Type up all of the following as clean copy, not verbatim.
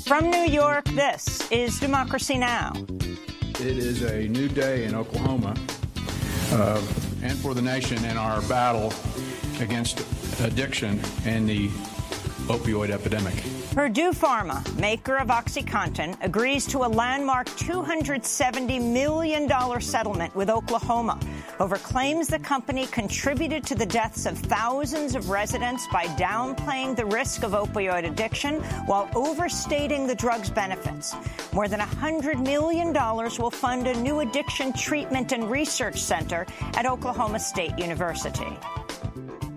From New York, this is Democracy Now! It is a new day in Oklahoma and for the nation in our battle against addiction and the opioid epidemic. Purdue Pharma, maker of OxyContin, agrees to a landmark $270 million settlement with Oklahoma over claims the company contributed to the deaths of thousands of residents by downplaying the risk of opioid addiction while overstating the drug's benefits. More than $100 million will fund a new addiction treatment and research center at Oklahoma State University.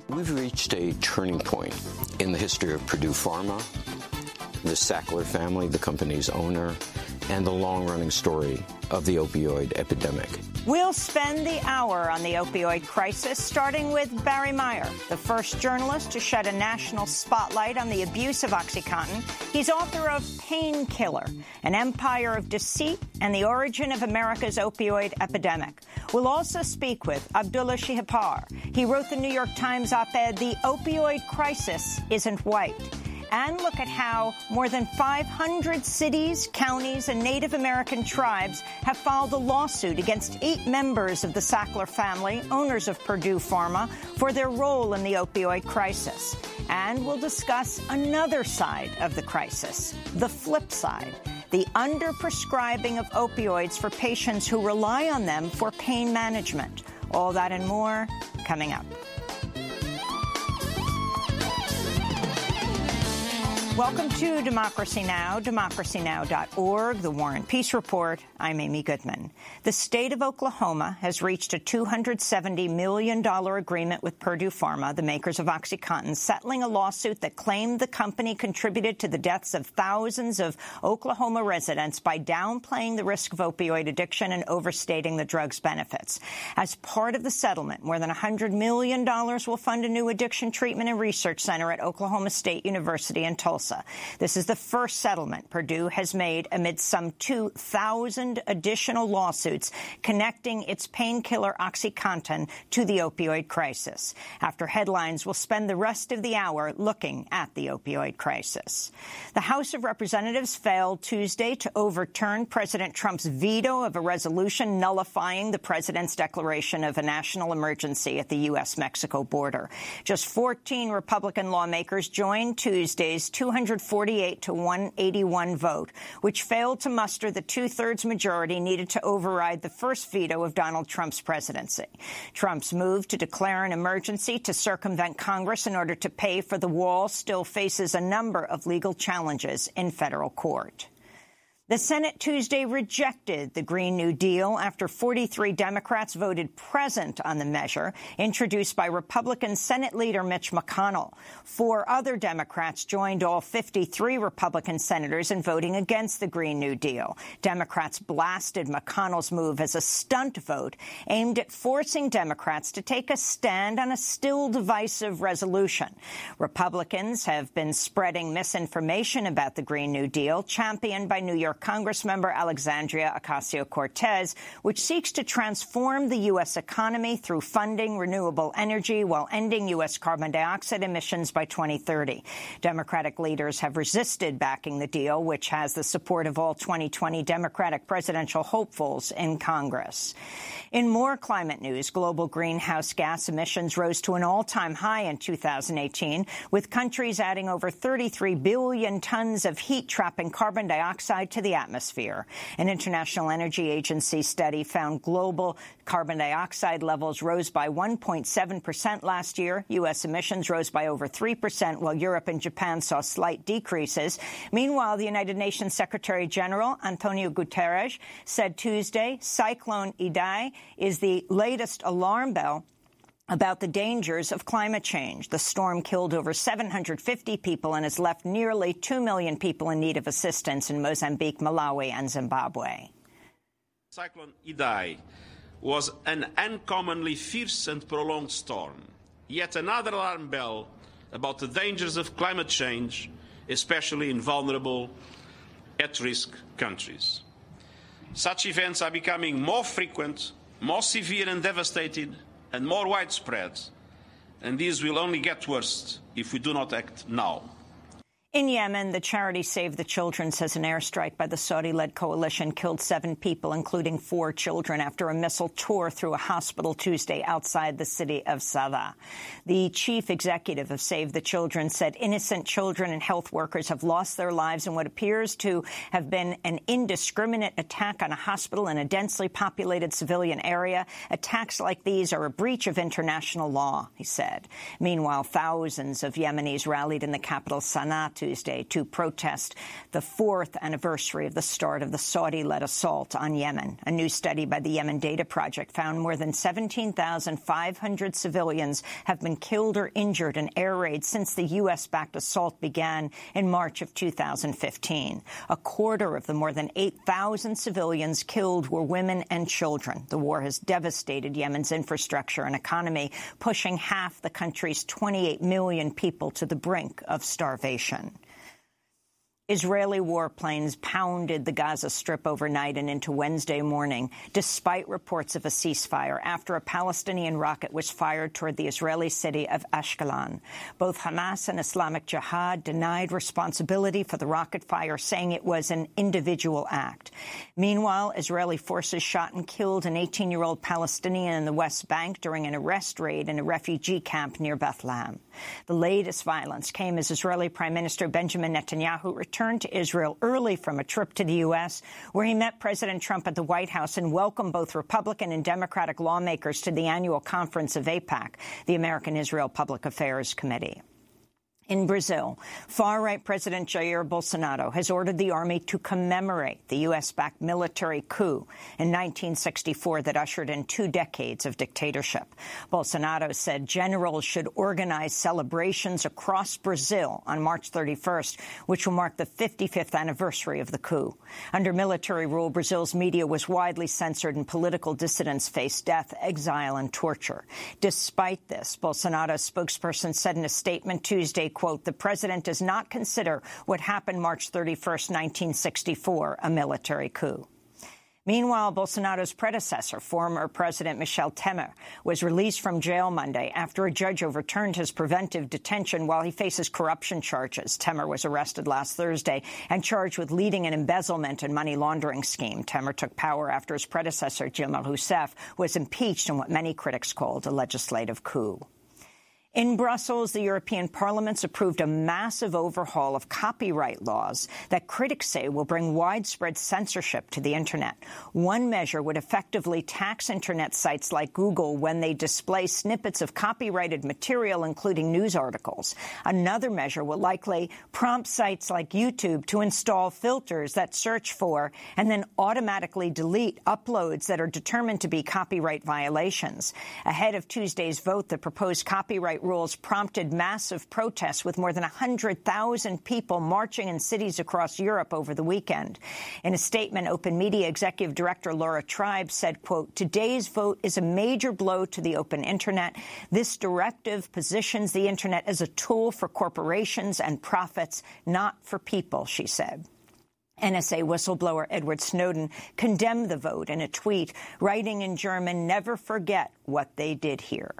We've reached a turning point in the history of Purdue Pharma, the Sackler family, the company's owner, and the long-running story of the opioid epidemic. We'll spend the hour on the opioid crisis, starting with Barry Meyer, the first journalist to shed a national spotlight on the abuse of OxyContin. He's author of Painkiller, An Empire of Deceit and the Origin of America's Opioid Epidemic. We'll also speak with Abdullah Shihapar. He wrote the New York Times op-ed, The Opioid Crisis Isn't White, and look at how more than 500 cities, counties, and Native American tribes have filed a lawsuit against 8 members of the Sackler family, owners of Purdue Pharma, for their role in the opioid crisis. And we'll discuss another side of the crisis, the flip side, the underprescribing of opioids for patients who rely on them for pain management. All that and more coming up. Welcome to Democracy Now!, democracynow.org, The War and Peace Report. I'm Amy Goodman. The state of Oklahoma has reached a $270 million agreement with Purdue Pharma, the makers of OxyContin, settling a lawsuit that claimed the company contributed to the deaths of thousands of Oklahoma residents by downplaying the risk of opioid addiction and overstating the drug's benefits. As part of the settlement, more than $100 million will fund a new addiction treatment and research center at Oklahoma State University in Tulsa. This is the first settlement Purdue has made amid some 2,000 additional lawsuits connecting its painkiller OxyContin to the opioid crisis. After headlines, we'll spend the rest of the hour looking at the opioid crisis. The House of Representatives failed Tuesday to overturn President Trump's veto of a resolution nullifying the president's declaration of a national emergency at the U.S.-Mexico border. Just 14 Republican lawmakers joined Tuesday's 248 to 181 vote, which failed to muster the two-thirds majority needed to override the first veto of Donald Trump's presidency. Trump's move to declare an emergency to circumvent Congress in order to pay for the wall still faces a number of legal challenges in federal court. The Senate Tuesday rejected the Green New Deal after 43 Democrats voted present on the measure introduced by Republican Senate Leader Mitch McConnell. 4 other Democrats joined all 53 Republican senators in voting against the Green New Deal. Democrats blasted McConnell's move as a stunt vote aimed at forcing Democrats to take a stand on a still divisive resolution. Republicans have been spreading misinformation about the Green New Deal, championed by New York Congressmember Alexandria Ocasio-Cortez, which seeks to transform the U.S. economy through funding renewable energy while ending U.S. carbon dioxide emissions by 2030. Democratic leaders have resisted backing the deal, which has the support of all 2020 Democratic presidential hopefuls in Congress. In more climate news, global greenhouse gas emissions rose to an all-time high in 2018, with countries adding over 33 billion tons of heat-trapping carbon dioxide to the atmosphere. An International Energy Agency study found global carbon dioxide levels rose by 1.7% last year. U.S. emissions rose by over 3%, while Europe and Japan saw slight decreases. Meanwhile, the United Nations Secretary General Antonio Guterres said Tuesday Cyclone Idai is the latest alarm bell about the dangers of climate change. The storm killed over 750 people and has left nearly 2 million people in need of assistance in Mozambique, Malawi, and Zimbabwe. Cyclone Idai was an uncommonly fierce and prolonged storm, yet another alarm bell about the dangers of climate change, especially in vulnerable, at-risk countries. Such events are becoming more frequent, more severe and devastating, and more widespread, and these will only get worse if we do not act now. In Yemen, the charity Save the Children says an airstrike by the Saudi-led coalition killed 7 people, including 4 children, after a missile tore through a hospital Tuesday outside the city of Sada. The chief executive of Save the Children said innocent children and health workers have lost their lives in what appears to have been an indiscriminate attack on a hospital in a densely populated civilian area. Attacks like these are a breach of international law, he said. Meanwhile, thousands of Yemenis rallied in the capital Sana'a Tuesday to protest the 4th anniversary of the start of the Saudi-led assault on Yemen. A new study by the Yemen Data Project found more than 17,500 civilians have been killed or injured in air raids since the U.S.-backed assault began in March of 2015. A quarter of the more than 8,000 civilians killed were women and children. The war has devastated Yemen's infrastructure and economy, pushing half the country's 28 million people to the brink of starvation. Israeli warplanes pounded the Gaza Strip overnight and into Wednesday morning, despite reports of a ceasefire, after a Palestinian rocket was fired toward the Israeli city of Ashkelon. Both Hamas and Islamic Jihad denied responsibility for the rocket fire, saying it was an individual act. Meanwhile, Israeli forces shot and killed an 18-year-old Palestinian in the West Bank during an arrest raid in a refugee camp near Bethlehem. The latest violence came as Israeli Prime Minister Benjamin Netanyahu returned to Israel early from a trip to the U.S., where he met President Trump at the White House and welcomed both Republican and Democratic lawmakers to the annual conference of AIPAC, the American Israel Public Affairs Committee. In Brazil, far-right President Jair Bolsonaro has ordered the army to commemorate the U.S.-backed military coup in 1964 that ushered in 2 decades of dictatorship. Bolsonaro said generals should organize celebrations across Brazil on March 31st, which will mark the 55th anniversary of the coup. Under military rule, Brazil's media was widely censored and political dissidents faced death, exile, and torture. Despite this, Bolsonaro's spokesperson said in a statement Tuesday, quote, "The president does not consider what happened March 31st, 1964, a military coup." Meanwhile, Bolsonaro's predecessor, former President Michel Temer, was released from jail Monday after a judge overturned his preventive detention while he faces corruption charges. Temer was arrested last Thursday and charged with leading an embezzlement and money laundering scheme. Temer took power after his predecessor, Dilma Rousseff, was impeached in what many critics called a legislative coup. In Brussels, the European Parliament's approved a massive overhaul of copyright laws that critics say will bring widespread censorship to the Internet. One measure would effectively tax Internet sites like Google when they display snippets of copyrighted material, including news articles. Another measure will likely prompt sites like YouTube to install filters that search for and then automatically delete uploads that are determined to be copyright violations. Ahead of Tuesday's vote, the proposed copyright rules prompted massive protests, with more than 100,000 people marching in cities across Europe over the weekend. In a statement, Open Media Executive Director Laura Tribe said, quote, "Today's vote is a major blow to the open Internet. This directive positions the Internet as a tool for corporations and profits, not for people," she said. NSA whistleblower Edward Snowden condemned the vote in a tweet, writing in German, "Never forget what they did here."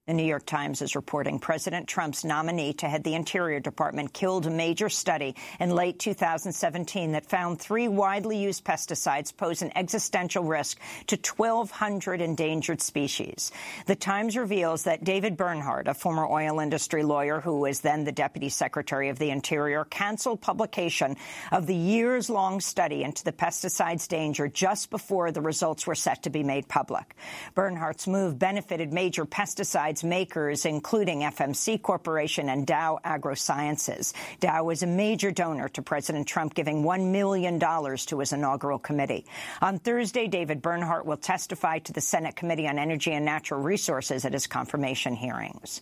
The New York Times is reporting President Trump's nominee to head the Interior Department killed a major study in late 2017 that found 3 widely used pesticides pose an existential risk to 1,200 endangered species. The Times reveals that David Bernhardt, a former oil industry lawyer who was then the Deputy Secretary of the Interior, canceled publication of the years-long study into the pesticide's danger just before the results were set to be made public. Bernhardt's move benefited major pesticides makers, including FMC Corporation and Dow AgroSciences. Dow was a major donor to President Trump, giving $1 million to his inaugural committee. On Thursday, David Bernhardt will testify to the Senate Committee on Energy and Natural Resources at his confirmation hearings.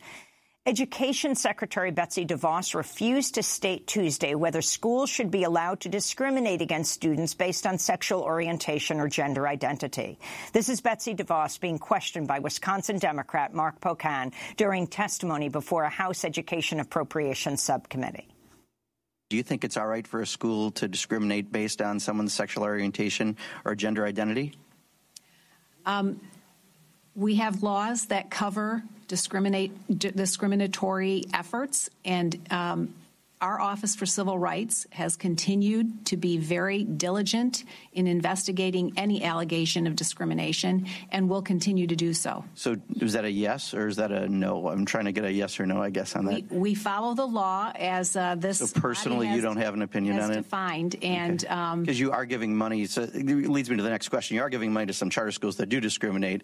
Education Secretary Betsy DeVos refused to state Tuesday whether schools should be allowed to discriminate against students based on sexual orientation or gender identity. This is Betsy DeVos being questioned by Wisconsin Democrat Mark Pocan during testimony before a House Education Appropriations Subcommittee. Do you think it's all right for a school to discriminate based on someone's sexual orientation or gender identity? We have laws that cover discriminatory efforts, and Our Office for Civil Rights has continued to be very diligent in investigating any allegation of discrimination and will continue to do so. So is that a yes or is that a no? I'm trying to get a yes or no, I guess, on that. We follow the law as this. So personally, you don't have an opinion on it? Defined, and because you are giving money. So it leads me to the next question. You are giving money to some charter schools that do discriminate.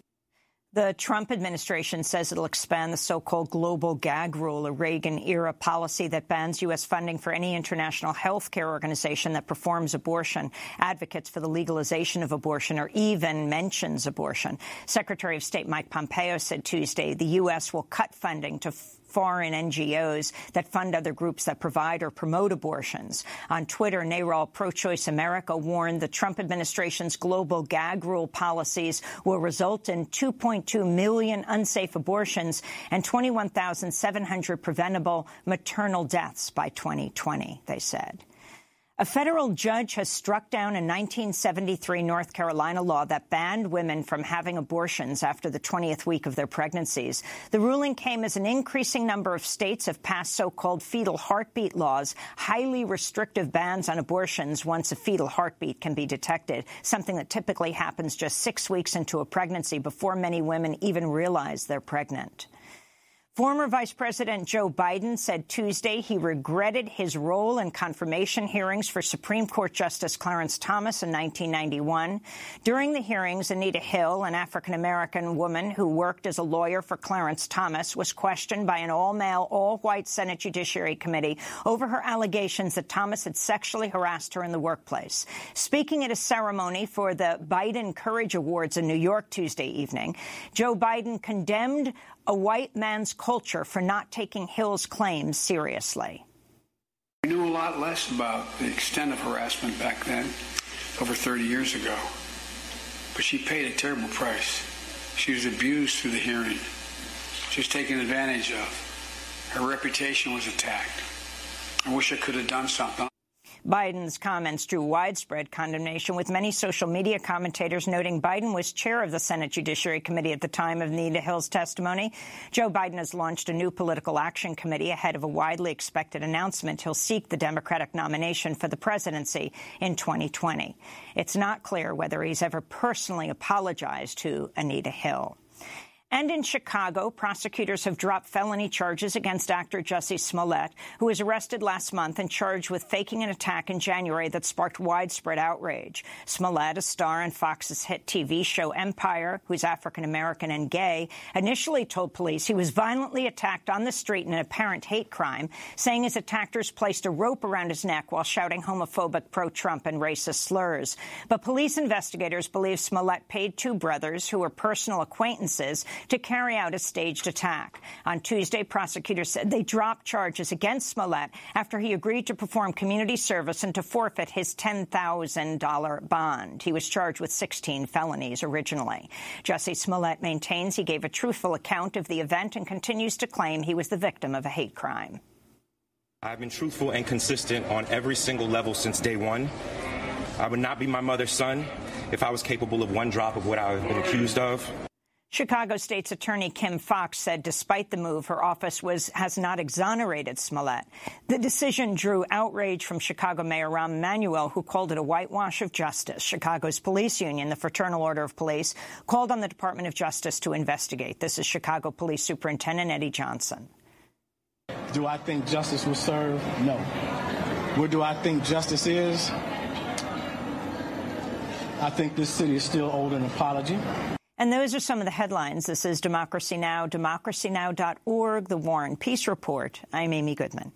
The Trump administration says it'll expand the so-called global gag rule, a Reagan-era policy that bans U.S. funding for any international health care organization that performs abortion, advocates for the legalization of abortion, or even mentions abortion. Secretary of State Mike Pompeo said Tuesday the U.S. will cut funding to foreign NGOs that fund other groups that provide or promote abortions. On Twitter, NARAL Pro-Choice America warned the Trump administration's global gag rule policies will result in 2.2 million unsafe abortions and 21,700 preventable maternal deaths by 2020, they said. A federal judge has struck down a 1973 North Carolina law that banned women from having abortions after the 20th week of their pregnancies. The ruling came as an increasing number of states have passed so-called fetal heartbeat laws, highly restrictive bans on abortions once a fetal heartbeat can be detected, something that typically happens just 6 weeks into a pregnancy before many women even realize they're pregnant. Former Vice President Joe Biden said Tuesday he regretted his role in confirmation hearings for Supreme Court Justice Clarence Thomas in 1991. During the hearings, Anita Hill, an African-American woman who worked as a lawyer for Clarence Thomas, was questioned by an all-male, all-white Senate Judiciary Committee over her allegations that Thomas had sexually harassed her in the workplace. Speaking at a ceremony for the Biden Courage Awards in New York Tuesday evening, Joe Biden condemned a white man's culture for not taking Hill's claims seriously. We knew a lot less about the extent of harassment back then, over 30 years ago. But she paid a terrible price. She was abused through the hearing. She was taken advantage of. Her reputation was attacked. I wish I could have done something. Biden's comments drew widespread condemnation, with many social media commentators noting Biden was chair of the Senate Judiciary Committee at the time of Anita Hill's testimony. Joe Biden has launched a new political action committee ahead of a widely expected announcement. He'll seek the Democratic nomination for the presidency in 2020. It's not clear whether he's ever personally apologized to Anita Hill. And in Chicago, prosecutors have dropped felony charges against actor Jussie Smollett, who was arrested last month and charged with faking an attack in January that sparked widespread outrage. Smollett, a star on Fox's hit TV show Empire, who's African-American and gay, initially told police he was violently attacked on the street in an apparent hate crime, saying his attackers placed a rope around his neck while shouting homophobic pro-Trump and racist slurs. But police investigators believe Smollett paid two brothers, who were personal acquaintances, to carry out a staged attack. On Tuesday, prosecutors said they dropped charges against Smollett after he agreed to perform community service and to forfeit his $10,000 bond. He was charged with 16 felonies originally. Jussie Smollett maintains he gave a truthful account of the event and continues to claim he was the victim of a hate crime. I've been truthful and consistent on every single level since day one. I would not be my mother's son if I was capable of one drop of what I've been accused of. Chicago State's Attorney Kim Foxx said despite the move, her office has not exonerated Smollett. The decision drew outrage from Chicago Mayor Rahm Emanuel, who called it a whitewash of justice. Chicago's police union, the Fraternal Order of Police, called on the Department of Justice to investigate. This is Chicago Police Superintendent Eddie Johnson. Do I think justice was served? No. Where do I think justice is? I think this city is still owed an apology. And those are some of the headlines. This is Democracy Now!, democracynow.org, The War and Peace Report. I'm Amy Goodman.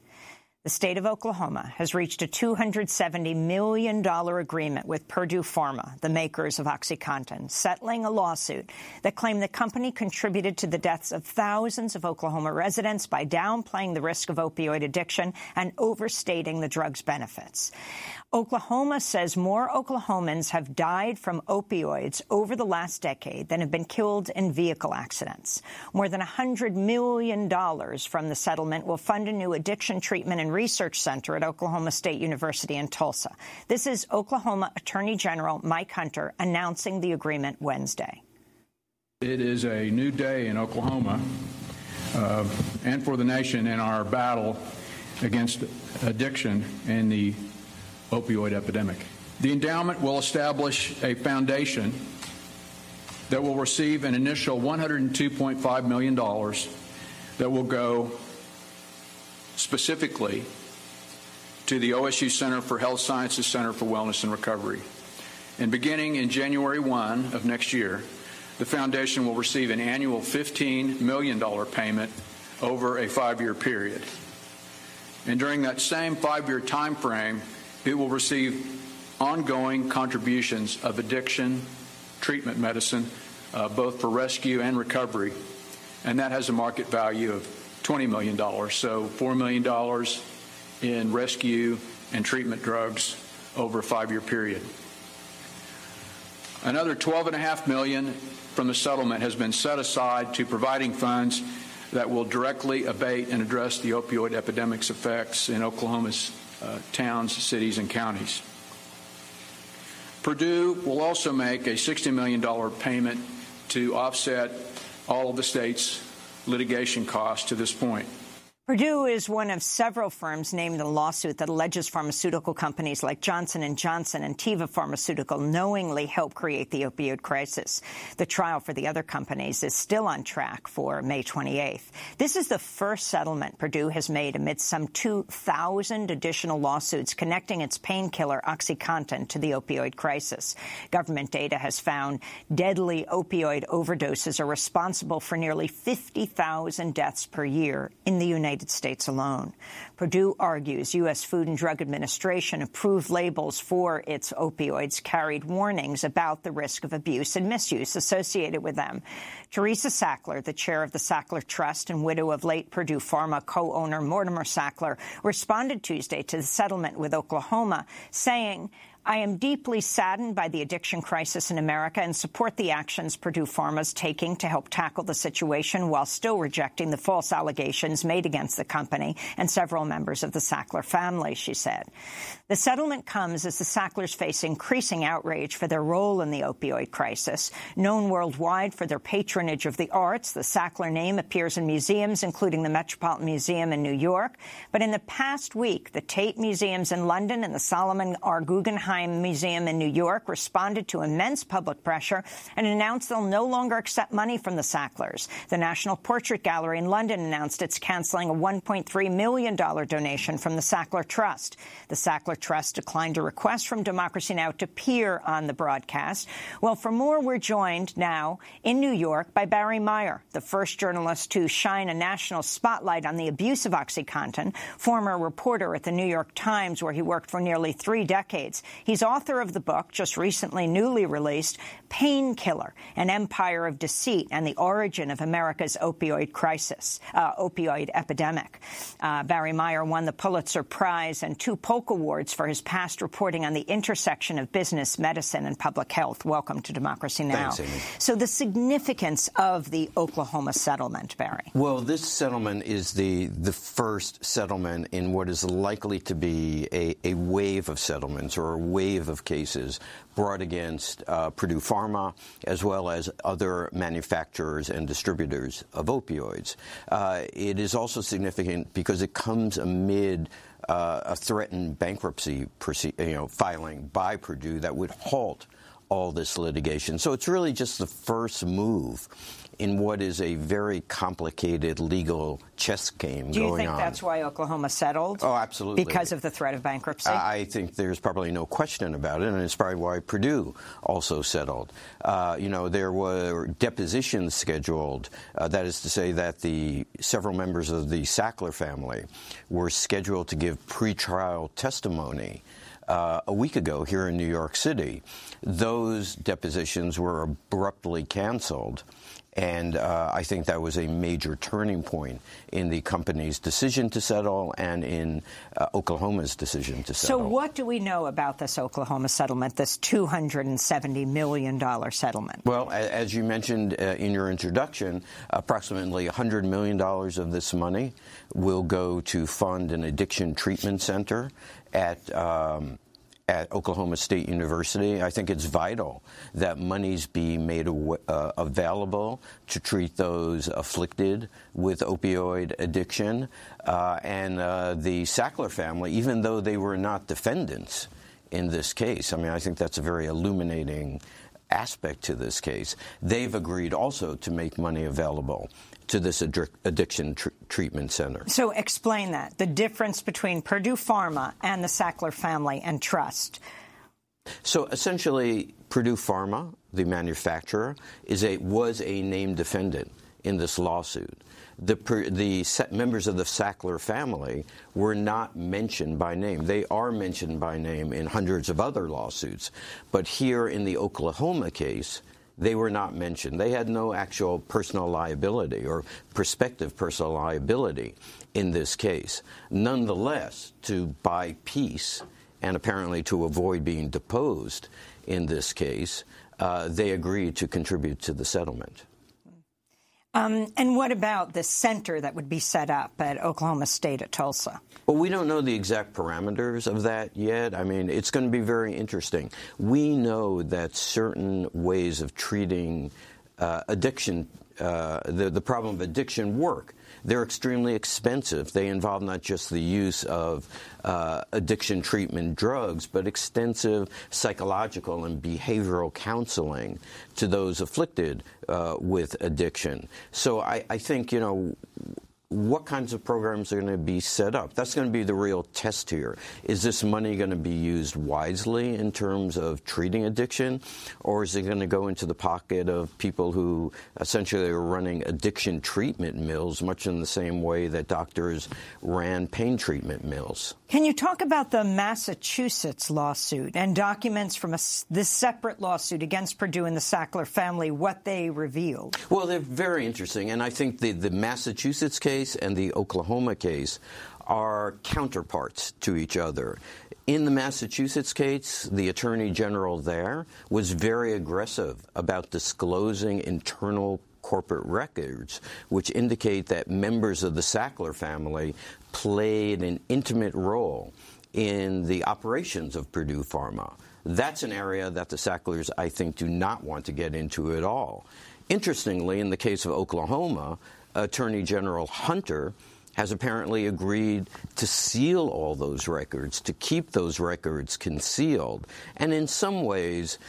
The state of Oklahoma has reached a $270 million agreement with Purdue Pharma, the makers of OxyContin, settling a lawsuit that claimed the company contributed to the deaths of thousands of Oklahoma residents by downplaying the risk of opioid addiction and overstating the drug's benefits. Oklahoma says more Oklahomans have died from opioids over the last decade than have been killed in vehicle accidents. More than $100 million from the settlement will fund a new addiction treatment and research center at Oklahoma State University in Tulsa. This is Oklahoma Attorney General Mike Hunter announcing the agreement Wednesday. It is a new day in Oklahoma and for the nation in our battle against addiction and the opioid epidemic. The endowment will establish a foundation that will receive an initial $102.5 million that will go specifically to the OSU Center for Health Sciences Center for Wellness and Recovery. And beginning in January 1 of next year, the foundation will receive an annual $15 million payment over a 5-year period. And during that same 5-year time frame, it will receive ongoing contributions of addiction, treatment medicine, both for rescue and recovery. And that has a market value of $20 million. So $4 million in rescue and treatment drugs over a 5-year period. Another $12.5 million from the settlement has been set aside to providing funds that will directly abate and address the opioid epidemic's effects in Oklahoma's towns, cities, and counties. Purdue will also make a $60 million payment to offset all of the state's litigation costs to this point. Purdue is one of several firms named in the lawsuit that alleges pharmaceutical companies like Johnson & Johnson and Teva Pharmaceutical knowingly helped create the opioid crisis. The trial for the other companies is still on track for May 28th. This is the first settlement Purdue has made amidst some 2,000 additional lawsuits connecting its painkiller OxyContin to the opioid crisis. Government data has found deadly opioid overdoses are responsible for nearly 50,000 deaths per year in the United States alone. Purdue argues U.S. Food and Drug Administration approved labels for its opioids carried warnings about the risk of abuse and misuse associated with them. Teresa Sackler, the chair of the Sackler Trust and widow of late Purdue Pharma co-owner Mortimer Sackler, responded Tuesday to the settlement with Oklahoma, saying, "I am deeply saddened by the addiction crisis in America and support the actions Purdue Pharma is taking to help tackle the situation while still rejecting the false allegations made against the company and several members of the Sackler family," she said. The settlement comes as the Sacklers face increasing outrage for their role in the opioid crisis. Known worldwide for their patronage of the arts, the Sackler name appears in museums, including the Metropolitan Museum in New York. But in the past week, the Tate Museums in London and the Solomon R. Guggenheim Museum in New York responded to immense public pressure and announced they'll no longer accept money from the Sacklers. The National Portrait Gallery in London announced it's canceling a $1.3 million donation from the Sackler Trust. The Sackler Trust declined a request from Democracy Now! To appear on the broadcast. Well, for more, we're joined now in New York by Barry Meyer, the first journalist to shine a national spotlight on the abuse of OxyContin, former reporter at the New York Times, where he worked for nearly 3 decades. He's author of the book, just recently newly released, Painkiller, An Empire of Deceit and the Origin of America's Opioid Crisis, opioid epidemic. Barry Meyer won the Pulitzer Prize and 2 Polk Awards for his past reporting on the intersection of business, medicine, and public health. Welcome to Democracy Now! Thanks, Amy. So the significance of the Oklahoma settlement, Barry. Well, this settlement is the first settlement in what is likely to be a wave of settlements or a wave of cases brought against Purdue Pharma as well as other manufacturers and distributors of opioids. It is also significant because it comes amid a threatened bankruptcy filing by Purdue that would halt all this litigation. So it's really just the first move in what is a very complicated legal chess game going on. Do you think that's why Oklahoma settled? Oh, absolutely. Because of the threat of bankruptcy? I think there's probably no question about it, and it's probably why Purdue also settled. There were depositions scheduled. That is to say that the several members of the Sackler family were scheduled to give pretrial testimony a week ago here in New York City. Those depositions were abruptly canceled. And I think that was a major turning point in the company's decision to settle and in Oklahoma's decision to settle. So what do we know about this Oklahoma settlement, this $270 million settlement? Well, as you mentioned in your introduction, approximately $100 million of this money will go to fund an addiction treatment center at at Oklahoma State University. I think it's vital that monies be made available to treat those afflicted with opioid addiction. And the Sackler family, even though they were not defendants in this case, I mean, I think that's a very illuminating aspect to this case. They've agreed also to make money available to this addiction treatment center. So explain that, the difference between Purdue Pharma and the Sackler family and trust. So essentially, Purdue Pharma, the manufacturer, was a named defendant in this lawsuit. The members of the Sackler family were not mentioned by name. They are mentioned by name in hundreds of other lawsuits. But here in the Oklahoma case, they were not mentioned. They had no actual personal liability or prospective personal liability in this case. Nonetheless, to buy peace and apparently to avoid being deposed in this case, they agreed to contribute to the settlement. And what about the center that would be set up at Oklahoma State at Tulsa? Well, we don't know the exact parameters of that yet. I mean, it's going to be very interesting. We know that certain ways of treating addiction, the problem of addiction work. They're extremely expensive. They involve not just the use of addiction treatment drugs, but extensive psychological and behavioral counseling to those afflicted with addiction. So I think, what kinds of programs are going to be set up? That's going to be the real test here. Is this money going to be used wisely in terms of treating addiction, or is it going to go into the pocket of people who essentially are running addiction treatment mills, much in the same way that doctors ran pain treatment mills? Can you talk about the Massachusetts lawsuit and documents from this separate lawsuit against Purdue and the Sackler family, what they revealed? Well, they're very interesting, and I think the Massachusetts case and the Oklahoma case are counterparts to each other. In the Massachusetts case, the Attorney General there was very aggressive about disclosing internal corporate records, which indicate that members of the Sackler family played an intimate role in the operations of Purdue Pharma. That's an area that the Sacklers, I think, do not want to get into at all. Interestingly, in the case of Oklahoma, Attorney General Hunter has apparently agreed to seal all those records, to keep those records concealed, and in some ways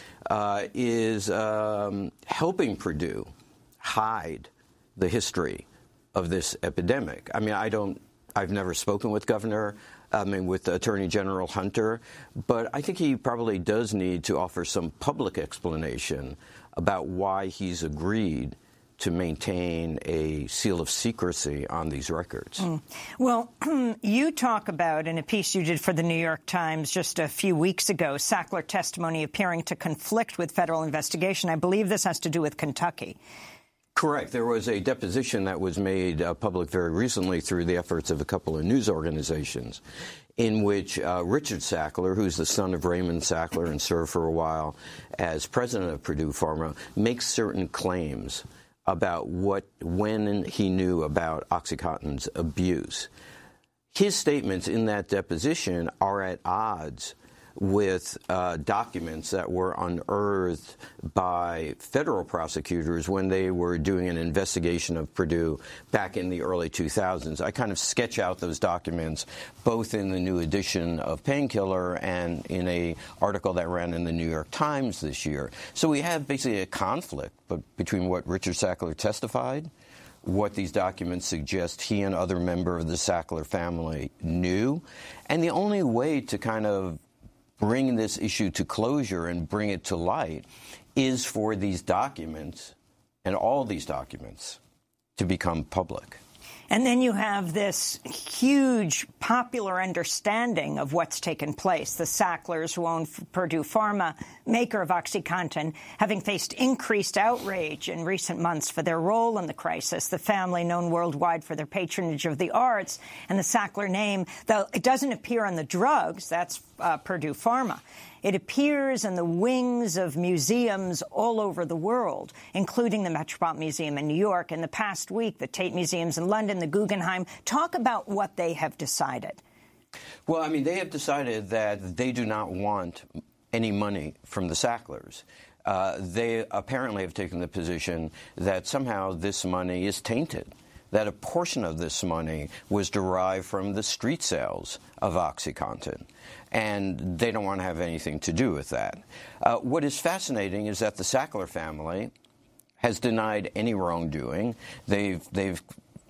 is helping Purdue hide the history of this epidemic. I mean, I've never spoken with with Attorney General Hunter, but I think he probably does need to offer some public explanation about why he's agreed to maintain a seal of secrecy on these records. Well, you talk about, in a piece you did for the New York Times just a few weeks ago, Sackler testimony appearing to conflict with federal investigation. I believe this has to do with Kentucky. Correct. There was a deposition that was made public very recently through the efforts of a couple of news organizations in which Richard Sackler, who's the son of Raymond Sackler and served for a while as president of Purdue Pharma, makes certain claims about when he knew about OxyContin's abuse. His statements in that deposition are at odds with documents that were unearthed by federal prosecutors when they were doing an investigation of Purdue back in the early 2000s. I kind of sketch out those documents both in the new edition of Painkiller and in an article that ran in the New York Times this year. So we have basically a conflict between what Richard Sackler testified, what these documents suggest he and other members of the Sackler family knew, and the only way to kind of bring this issue to closure and bring it to light is for these documents and all these documents to become public. And then you have this huge popular understanding of what's taken place. The Sacklers, who own Purdue Pharma, maker of OxyContin, having faced increased outrage in recent months for their role in the crisis. The family, known worldwide for their patronage of the arts, and the Sackler name, though it doesn't appear on the drugs, that's Purdue Pharma. It appears in the wings of museums all over the world, including the Metropolitan Museum in New York. In the past week, the Tate Museums in London, the Guggenheim. Talk about what they have decided. Well, I mean, they have decided that they do not want any money from the Sacklers. They apparently have taken the position that somehow this money is tainted, that a portion of this money was derived from the street sales of OxyContin, and they don't want to have anything to do with that. What is fascinating is that the Sackler family has denied any wrongdoing. They've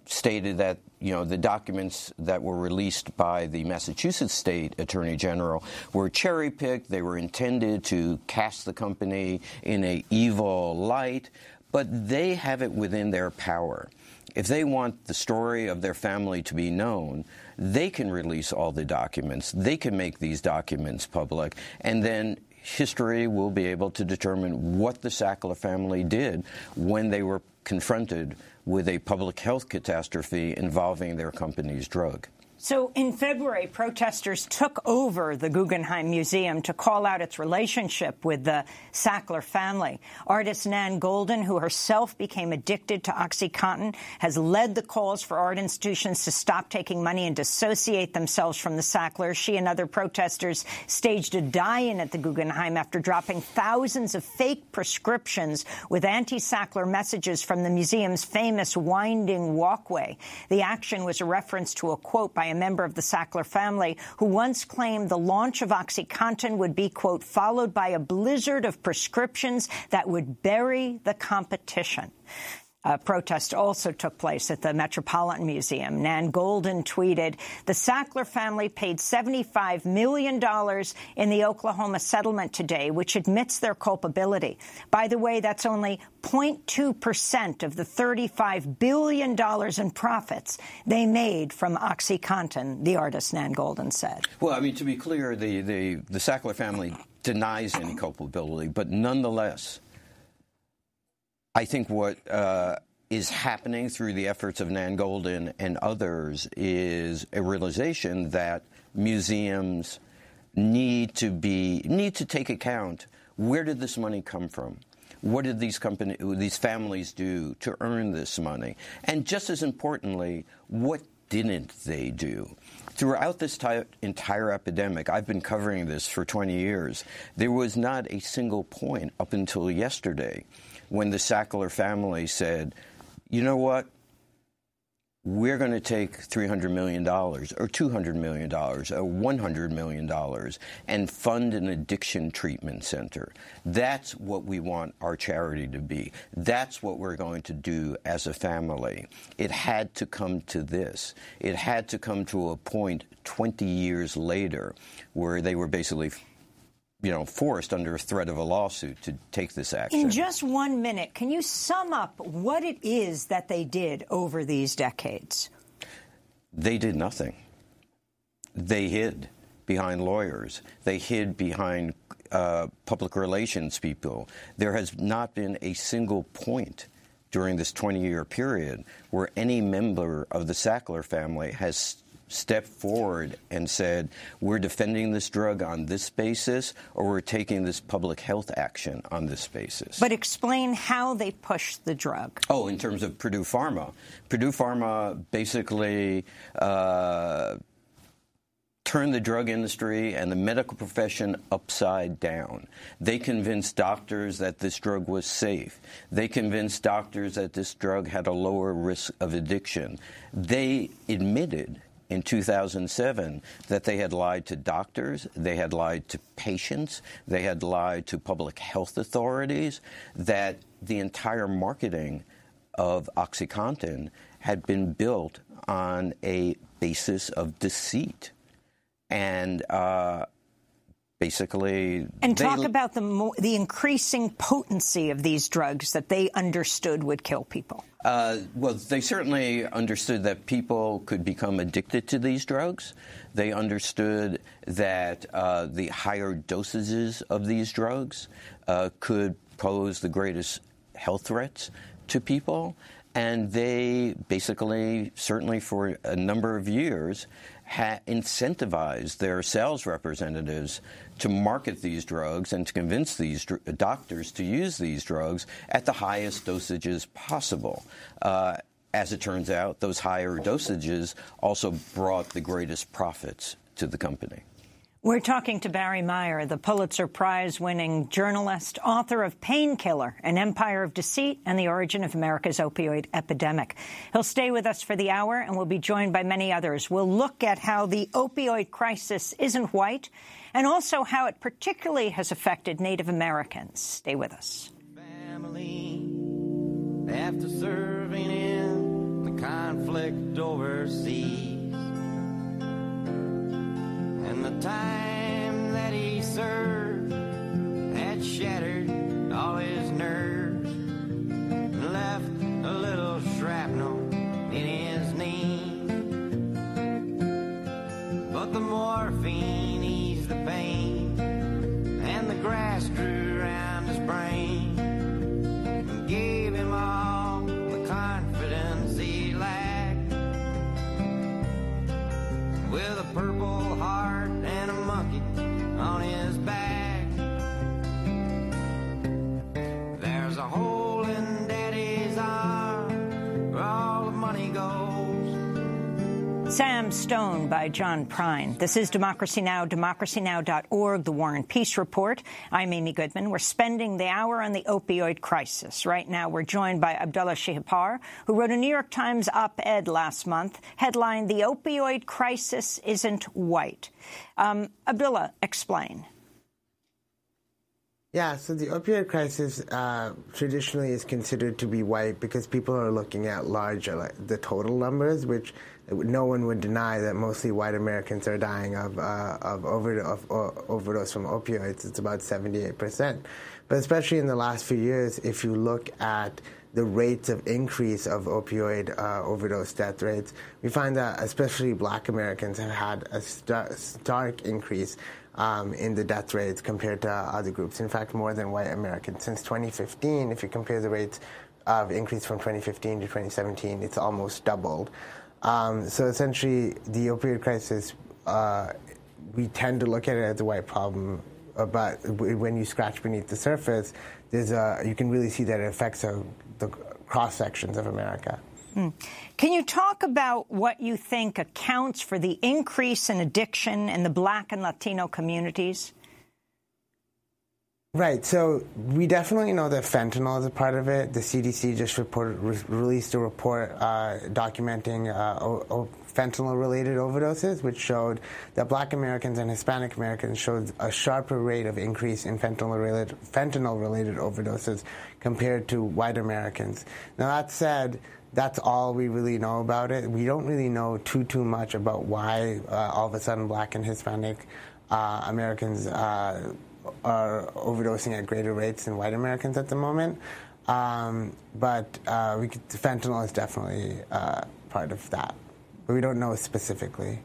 stated that, you know, the documents that were released by the Massachusetts State Attorney General were cherry-picked. They were intended to cast the company in an evil light, but they have it within their power. If they want the story of their family to be known, they can release all the documents. They can make these documents public, and then history will be able to determine what the Sackler family did when they were confronted with a public health catastrophe involving their company's drug. So in February, protesters took over the Guggenheim Museum to call out its relationship with the Sackler family. Artist Nan Goldin, who herself became addicted to OxyContin, has led the calls for art institutions to stop taking money and dissociate themselves from the Sacklers. She and other protesters staged a die-in at the Guggenheim after dropping thousands of fake prescriptions with anti-Sackler messages from the museum's famous winding walkway. The action was a reference to a quote by a member of the Sackler family who once claimed the launch of OxyContin would be, quote, followed by a blizzard of prescriptions that would bury the competition. A protest also took place at the Metropolitan Museum. Nan Goldin tweeted, the Sackler family paid $75 million in the Oklahoma settlement today, which admits their culpability. By the way, that's only 0.2% of the $35 billion in profits they made from OxyContin, the artist Nan Goldin said. Well, I mean, to be clear, the Sackler family denies any culpability, but nonetheless, I think what is happening through the efforts of Nan Goldin and others is a realization that museums need to take account, where did this money come from? What did these families do to earn this money? And just as importantly, what didn't they do? Throughout this entire epidemic, I've been covering this for 20 years, there was not a single point up until yesterday when the Sackler family said, you know what, we're going to take $300 million or $200 million or $100 million and fund an addiction treatment center. That's what we want our charity to be. That's what we're going to do as a family. It had to come to this. It had to come to a point 20 years later where they were basically forced under threat of a lawsuit to take this action. In just 1 minute, can you sum up what it is that they did over these decades? They did nothing. They hid behind lawyers. They hid behind public relations people. There has not been a single point during this 20-year period where any member of the Sackler family has stepped forward and said, we're defending this drug on this basis, or we're taking this public health action on this basis. But explain how they pushed the drug. Oh, in terms of Purdue Pharma. Purdue Pharma basically turned the drug industry and the medical profession upside down. They convinced doctors that this drug was safe. They convinced doctors that this drug had a lower risk of addiction. They admitted in 2007 that they had lied to doctors, they had lied to patients, they had lied to public health authorities, that the entire marketing of OxyContin had been built on a basis of deceit. And basically... And talk about the increasing potency of these drugs that they understood would kill people. Well, they certainly understood that people could become addicted to these drugs. They understood that the higher dosages of these drugs could pose the greatest health threats to people. And they basically, certainly for a number of years, incentivized their sales representatives to market these drugs and to convince these doctors to use these drugs at the highest dosages possible. As it turns out, those higher dosages also brought the greatest profits to the company. We're talking to Barry Meyer, the Pulitzer Prize-winning journalist, author of Painkiller, An Empire of Deceit and the Origin of America's Opioid Epidemic. He'll stay with us for the hour, and we'll be joined by many others. We'll look at how the opioid crisis isn't white, and also how it particularly has affected Native Americans. Stay with us. Family, after serving in the conflict overseas, and the time that he served had shattered all his nerves and left a little shrapnel in his knee. But the morphine eased the pain, and the grass grew around his brain and gave him all the confidence he lacked. With a purple heart and a monkey on his back, there's a hole in Daddy's arm where all the money goes. Sam Stone by John Prine. This is Democracy Now!, democracynow.org, The War and Peace Report. I'm Amy Goodman. We're spending the hour on the opioid crisis. Right now, we're joined by Abdullah Shihapar, who wrote a New York Times op-ed last month, headlined, "The Opioid Crisis Isn't White." Abdullah, explain. Yeah, so the opioid crisis traditionally is considered to be white because people are looking at larger, the total numbers, which no one would deny that mostly white Americans are dying of overdose from opioids. It's about 78%. But especially in the last few years, if you look at the rates of increase of opioid overdose death rates, we find that especially black Americans have had a stark increase in the death rates compared to other groups. In fact, more than white Americans. Since 2015, if you compare the rates of increase from 2015 to 2017, it's almost doubled. So essentially, the opioid crisis, we tend to look at it as a white problem, but when you scratch beneath the surface, you can really see that it affects the cross-sections of America. Can you talk about what you think accounts for the increase in addiction in the black and Latino communities? Right. So we definitely know that fentanyl is a part of it. The CDC just released a report documenting fentanyl-related overdoses, which showed that black Americans and Hispanic Americans showed a sharper rate of increase in fentanyl-related overdoses compared to white Americans. Now, that said, that's all we really know about it. We don't really know too much about why all of a sudden black and Hispanic Americans are overdosing at greater rates than white Americans at the moment. But fentanyl is definitely part of that. But we don't know specifically.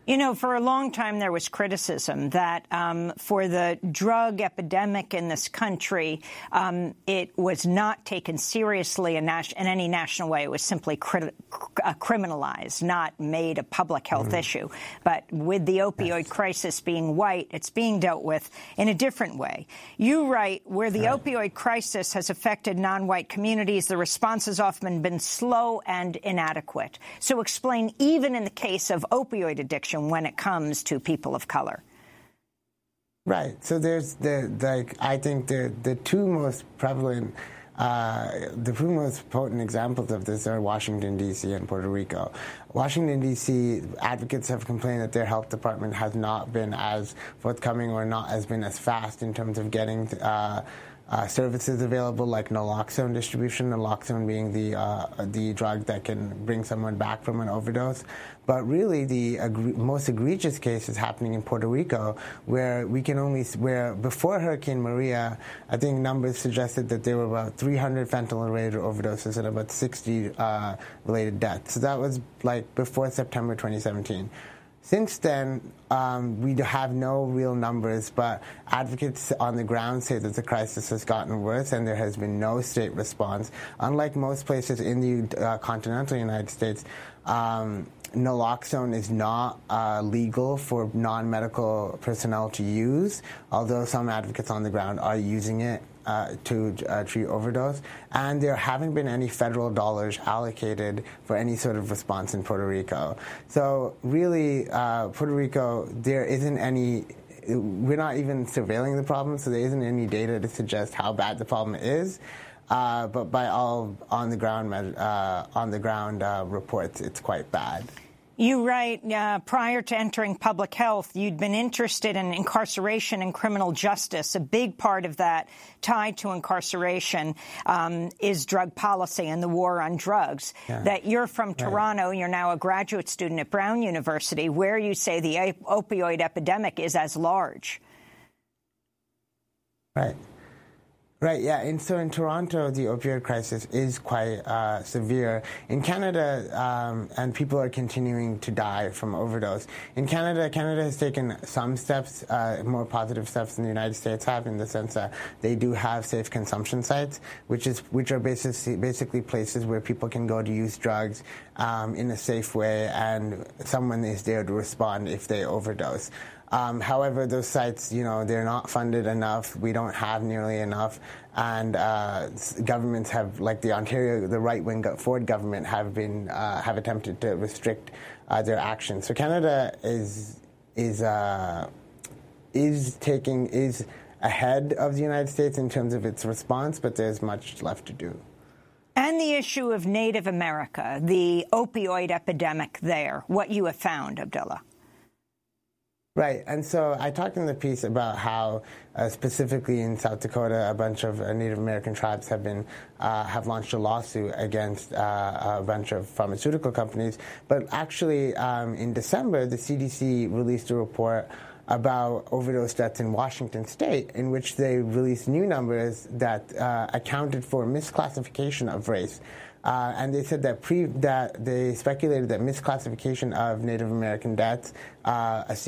You know, for a long time there was criticism that for the drug epidemic in this country, it was not taken seriously in any national way. It was simply criminalized, not made a public health issue. But with the opioid crisis being white, it's being dealt with in a different way. You write, where the opioid crisis has affected non-white communities, the response has often been slow and inadequate. So explain, even in the case of opioid addiction, when it comes to people of color. Right. So there's I think the two most prevalent, the two most potent examples of this are Washington, D.C. and Puerto Rico. Washington, D.C., advocates have complained that their health department has not been as forthcoming or has been as fast in terms of getting services available like naloxone distribution, naloxone being the drug that can bring someone back from an overdose. But really, the most egregious case is happening in Puerto Rico, where before Hurricane Maria, I think numbers suggested that there were about 300 fentanyl-related overdoses and about 60 related deaths. So that was like before September 2017. Since then, we have no real numbers, but advocates on the ground say that the crisis has gotten worse and there has been no state response. Unlike most places in the continental United States, naloxone is not legal for non-medical personnel to use, although some advocates on the ground are using it to treat overdose. And there haven't been any federal dollars allocated for any sort of response in Puerto Rico. So really, Puerto Rico, there isn't any... We're not even surveilling the problem, so there isn't any data to suggest how bad the problem is. But by all on the ground reports, it's quite bad. You write, prior to entering public health, you'd been interested in incarceration and criminal justice. A big part of that tied to incarceration is drug policy and the war on drugs. Yeah. That you're from Toronto, you're now a graduate student at Brown University, where you say the opioid epidemic is as large. Right. Right, yeah, and so in Toronto, the opioid crisis is quite severe. In Canada, and people are continuing to die from overdose. In Canada, Canada has taken some steps, more positive steps than the United States have, in the sense that they do have safe consumption sites, which are basically places where people can go to use drugs in a safe way, and someone is there to respond if they overdose. However, those sites, they're not funded enough. We don't have nearly enough. And governments have, like the right-wing Ford government, have attempted to restrict their action. So Canada is ahead of the United States in terms of its response, but there's much left to do. And the issue of Native America, the opioid epidemic there, what you have found, Abdullah. Right, and so I talked in the piece about how, specifically in South Dakota, a bunch of Native American tribes have launched a lawsuit against a bunch of pharmaceutical companies. But actually, in December, the CDC released a report about overdose deaths in Washington State, in which they released new numbers that accounted for misclassification of race. And they said that they speculated that misclassification of Native American deaths has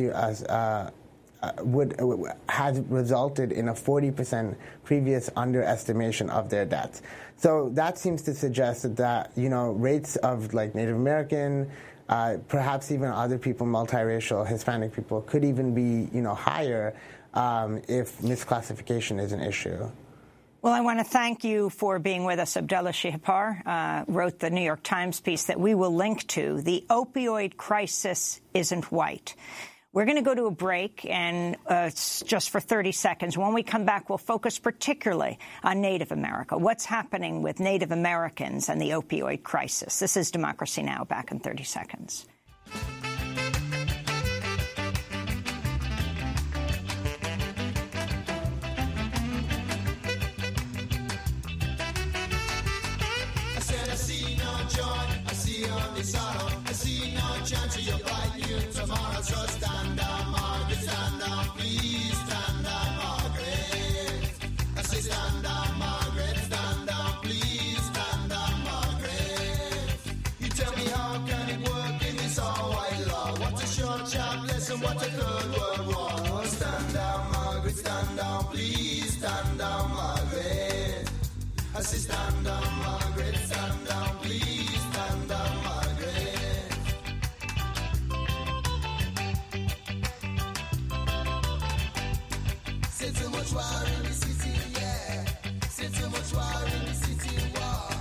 resulted in a 40% previous underestimation of their deaths. So that seems to suggest that rates of Native American, perhaps even other people, multiracial, Hispanic people, could even be higher if misclassification is an issue. Well, I want to thank you for being with us. Abdullah Shihapar wrote the New York Times piece that we will link to. The opioid crisis isn't white. We're going to go to a break, and just for 30 seconds. When we come back, we'll focus particularly on Native America. What's happening with Native Americans and the opioid crisis? This is Democracy Now!, back in 30 seconds. I see no chance of your bright new tomorrow, so stand down, Margaret, stand down, please stand down, Margaret. I say stand down, Margaret, stand down, please stand down, Margaret. You tell me how can it work in this all-white law? What a short, sharp lesson, what a third world war. Oh, stand down, Margaret, stand down, please stand down, Margaret. I say stand down, Margaret, stand down, please stand down, Margaret. Too much war in the city, yeah. Too much war in the city, war.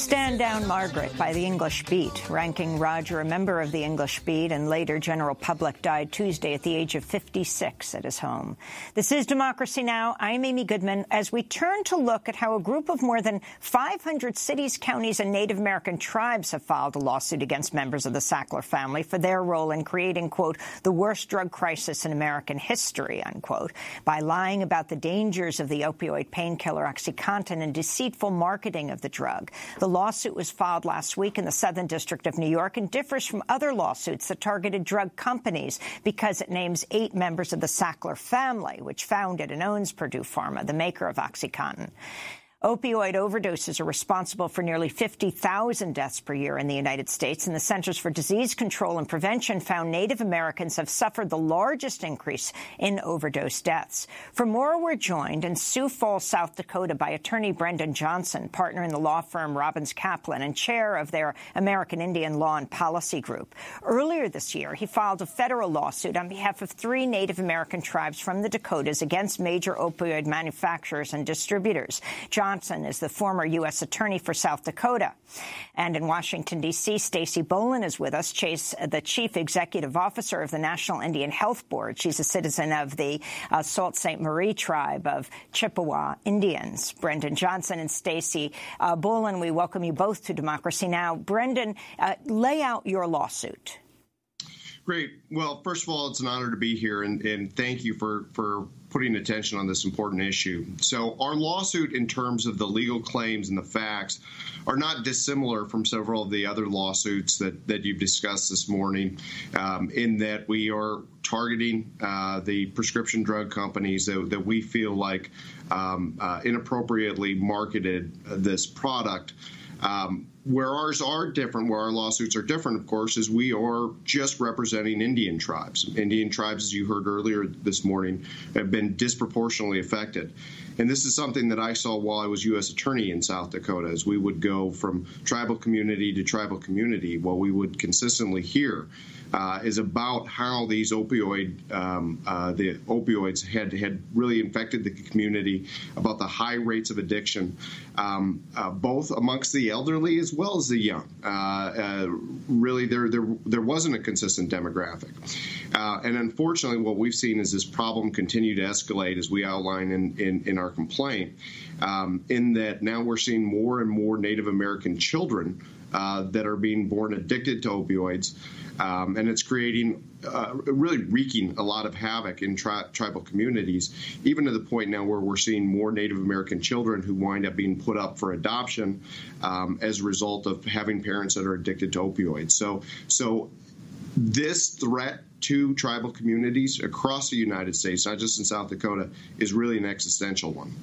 Stand Down, Margaret by the English Beat. Ranking Roger, a member of the English Beat and later general public, died Tuesday at the age of 56 at his home. This is Democracy Now! I'm Amy Goodman. As we turn to look at how a group of more than 500 cities, counties, and Native American tribes have filed a lawsuit against members of the Sackler family for their role in creating, quote, the worst drug crisis in American history, unquote, by lying about the dangers of the opioid painkiller OxyContin and deceitful marketing of the drug. The lawsuit was filed last week in the Southern District of New York and differs from other lawsuits that targeted drug companies because it names 8 members of the Sackler family, which founded and owns Purdue Pharma, the maker of OxyContin. Opioid overdoses are responsible for nearly 50,000 deaths per year in the United States, and the Centers for Disease Control and Prevention found Native Americans have suffered the largest increase in overdose deaths. For more, we're joined in Sioux Falls, South Dakota, by attorney Brendan Johnson, partner in the law firm Robbins Kaplan and chair of their American Indian Law and Policy Group. Earlier this year, he filed a federal lawsuit on behalf of 3 Native American tribes from the Dakotas against major opioid manufacturers and distributors. Johnson is the former U.S. Attorney for South Dakota. And in Washington, D.C., Stacey Boland is with us, the Chief Executive Officer of the National Indian Health Board. She's a citizen of the Sault Ste. Marie tribe of Chippewa Indians. Brendan Johnson and Stacey Boland, we welcome you both to Democracy Now! Brendan, lay out your lawsuit. Great. Well, first of all, it's an honor to be here, and thank you for putting attention on this important issue. So our lawsuit, in terms of the legal claims and the facts, are not dissimilar from several of the other lawsuits that you've discussed this morning, in that we are targeting the prescription drug companies that we feel like inappropriately marketed this product. Where ours are different, where our lawsuits are different, of course, is we are just representing Indian tribes. Indian tribes, as you heard earlier this morning, have been disproportionately affected. And this is something that I saw while I was U.S. Attorney in South Dakota, as we would go from tribal community to tribal community. What we would consistently hear is about how these the opioids had really infected the community, about the high rates of addiction, both amongst the elderly as well as the young. Really, there wasn't a consistent demographic. And unfortunately, what we've seen is this problem continue to escalate, as we outline in our complaint, in that now we're seeing more and more Native American children that are being born addicted to opioids, and it's creating, really wreaking a lot of havoc in tribal communities, even to the point now where we're seeing more Native American children who wind up being put up for adoption as a result of having parents that are addicted to opioids. So this threat to tribal communities across the United States, not just in South Dakota, is really an existential one.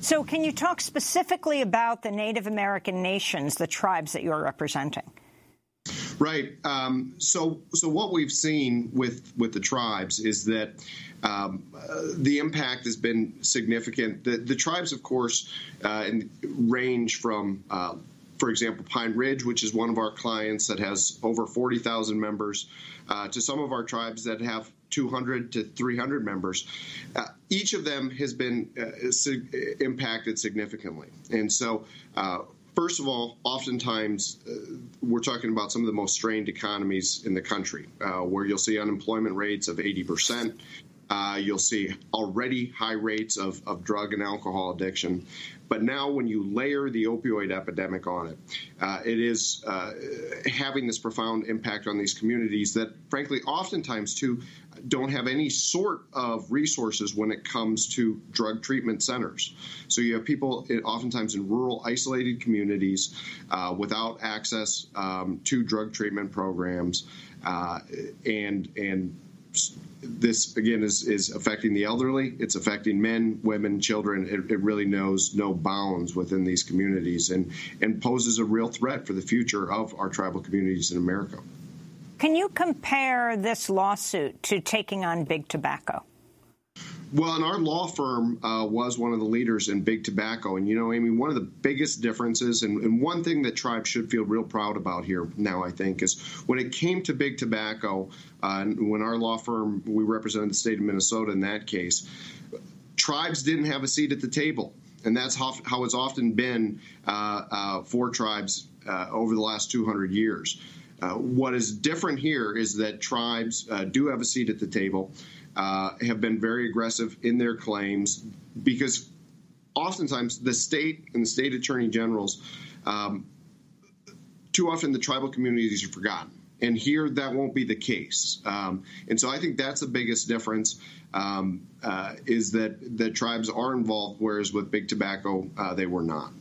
So can you talk specifically about the Native American nations, the tribes that you're representing? Right. So what we've seen with the tribes is that the impact has been significant. The tribes, of course, range from, for example, Pine Ridge, which is one of our clients that has over 40,000 members, to some of our tribes that have 200 to 300 members. Each of them has been impacted significantly. And so, first of all, oftentimes we're talking about some of the most strained economies in the country, where you'll see unemployment rates of 80%. You'll see already high rates of drug and alcohol addiction. But now when you layer the opioid epidemic on it, it is having this profound impact on these communities that, frankly, oftentimes, too, don't have any sort of resources when it comes to drug treatment centers. So you have people oftentimes in rural, isolated communities without access to drug treatment programs, and this, again, is affecting the elderly. It's affecting men, women, children. It really knows no bounds within these communities and poses a real threat for the future of our tribal communities in America. Can you compare this lawsuit to taking on big tobacco? Well, and our law firm was one of the leaders in big tobacco. And, Amy, one of the biggest differences, and one thing that tribes should feel real proud about here now, I think, is when it came to big tobacco, when our law firm, we represented the state of Minnesota in that case, tribes didn't have a seat at the table. And that's how it's often been for tribes over the last 200 years. What is different here is that tribes do have a seat at the table, have been very aggressive in their claims, because oftentimes the state and the state attorney generals, too often the tribal communities are forgotten. And here that won't be the case. And so I think that's the biggest difference, is that the tribes are involved, whereas with big tobacco, they were not.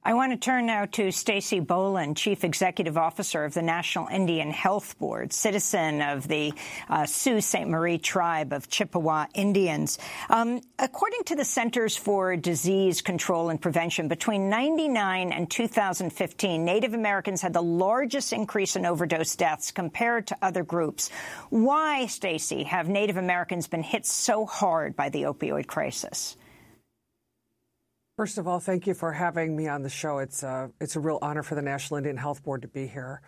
I want to turn now to Stacey Boland, Chief Executive Officer of the National Indian Health Board, citizen of the Sault Ste. Marie tribe of Chippewa Indians. According to the Centers for Disease Control and Prevention, between 1999 and 2015, Native Americans had the largest increase in overdose deaths compared to other groups. Why, Stacey, have Native Americans been hit so hard by the opioid crisis? First of all, thank you for having me on the show. It's a real honor for the National Indian Health Board to be here.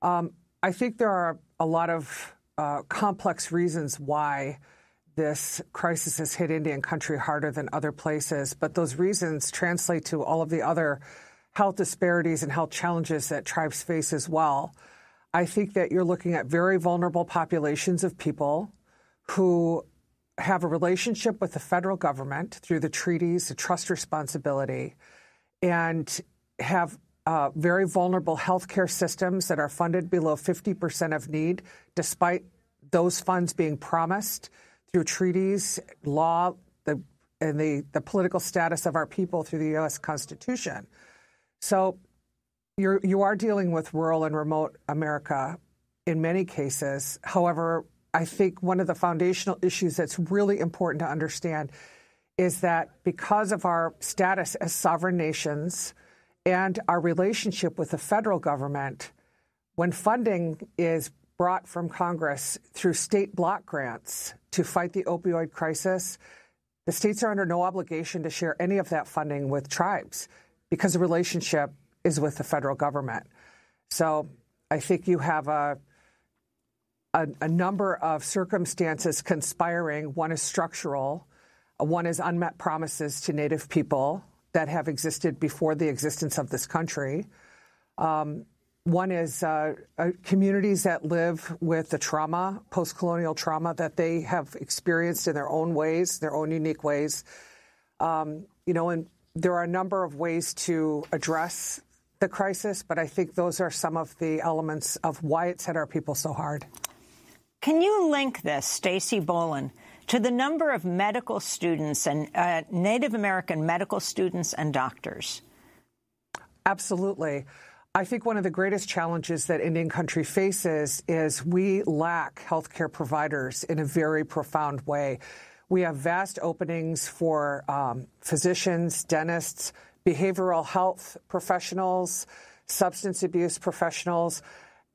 I think there are a lot of complex reasons why this crisis has hit Indian country harder than other places, but those reasons translate to all of the other health disparities and health challenges that tribes face as well. I think that you're looking at very vulnerable populations of people who have a relationship with the federal government through the treaties, the trust responsibility, and have very vulnerable healthcare systems that are funded below 50% of need, despite those funds being promised through treaties, law, and the political status of our people through the U.S. Constitution. So you are dealing with rural and remote America in many cases. However, I think one of the foundational issues that's really important to understand is that because of our status as sovereign nations and our relationship with the federal government, when funding is brought from Congress through state block grants to fight the opioid crisis, the states are under no obligation to share any of that funding with tribes because the relationship is with the federal government. So I think you have a number of circumstances conspiring. One is structural. One is unmet promises to Native people that have existed before the existence of this country. One is communities that live with the trauma, post-colonial trauma that they have experienced in their own ways, their own unique ways. And there are a number of ways to address the crisis, but I think those are some of the elements of why it's hit our people so hard. Can you link this, Stacey Boland, to the number of medical students and Native American medical students and doctors? Absolutely. I think one of the greatest challenges that Indian country faces is we lack healthcare providers in a very profound way. We have vast openings for physicians, dentists, behavioral health professionals, substance abuse professionals.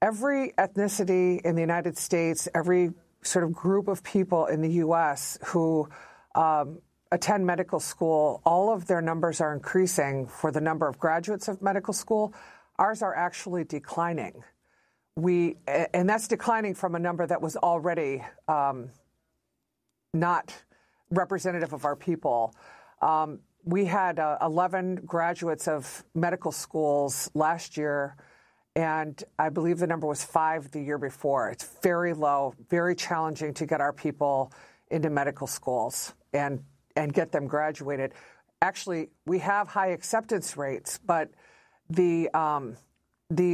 Every ethnicity in the United States, every sort of group of people in the U.S. who attend medical school, all of their numbers are increasing for the number of graduates of medical school. Ours are actually declining. And that's declining from a number that was already not representative of our people. We had 11 graduates of medical schools last year, and I believe the number was 5 the year before. It's very low, very challenging to get our people into medical schools and get them graduated. Actually, we have high acceptance rates, but the